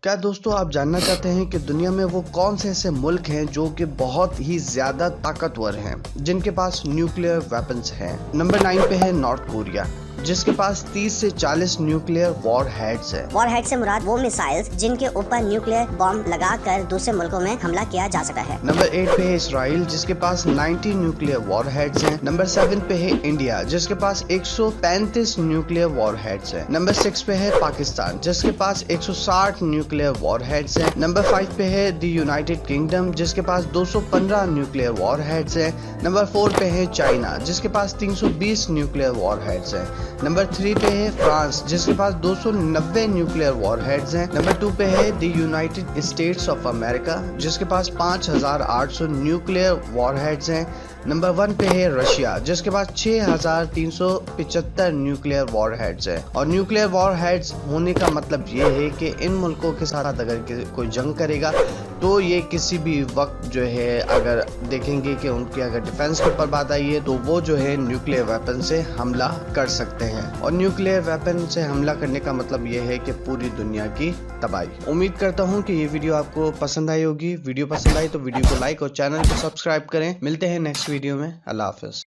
کیا دوستو آپ جاننا چاہتے ہیں کہ دنیا میں وہ کون سے ایسے ملک ہیں جو کہ بہت ہی زیادہ طاقتور ہیں، جن کے پاس نیوکلیئر ویپنز ہیں؟ نمبر 9 پہ ہے نارتھ کوریا، جس کے پاس 30 سے 40 نیوکلیئر وار ہیڈز ہیں۔ وار ہیڈ سے مراد وہ میسائلز جن کے اوپر نیوکلیئر بم لگا کر دوسرے ملکوں میں حملہ کیا جا سکتا ہے۔ نمبر 8 پہ ہے اسرائیل، جس کے پاس 90 نیوکلیئر وار ہیڈز ہیں۔ نمبر 7 پہ ہے انڈیا، جس کے پاس 135 نیوکلیئر وار ہیڈز ہیں۔ نمبر 6 پہ ہے پاکستان، جس کے پاس 160 نیوکلیئر وار ہیڈز ہیں۔ نمبر 5 پہ ہے دی یونائٹڈ کنگڈم، جس کے پاس 215 نیوکلیئر وار ہیڈز ہیں۔ نمبر 4 پہ ہے چائنا، جس کے پاس 320 نیوکلیئر وار ہیڈز ہیں۔ نمبر 3 پہ ہے فرانس، جس کے پاس 290 نیوکلیئر وار ہیڈز ہیں۔ نمبر 2 پہ ہے the United States of America, جس کے پاس 5800 نیوکلیئر وار ہیڈز ہیں۔ نمبر 1 پہ ہے رشیا، جس کے پاس 6375 نیوکلیئر وار ہیڈز ہیں۔ اور نیوکلیئر وار ہیڈز ہونے کا مطلب یہ ہے کہ ان ملکوں کے ساتھ اگر کوئی جنگ کرے گا تو یہ کسی بھی وقت جو ہے اگر دیکھیں گے کہ ان کی اگر ڈیفنس کے اوپر بات آئی ہے تو وہ جو ہے نیوکلیئر ویپن سے حملہ کر سکتے ہیں۔ اور نیوکلیئر ویپن سے حملہ کرنے کا مطلب یہ ہے کہ پوری دنیا کی تباہی۔ امید کرتا ہوں کہ یہ ویڈیو آپ کو پسند آئی ہوگی۔ ویڈیو پسند آئی تو ویڈیو کو لائک اور چینل کو سبسکرائب کریں۔ ملتے ہیں نیکسٹ ویڈیو میں۔ اللہ حافظ۔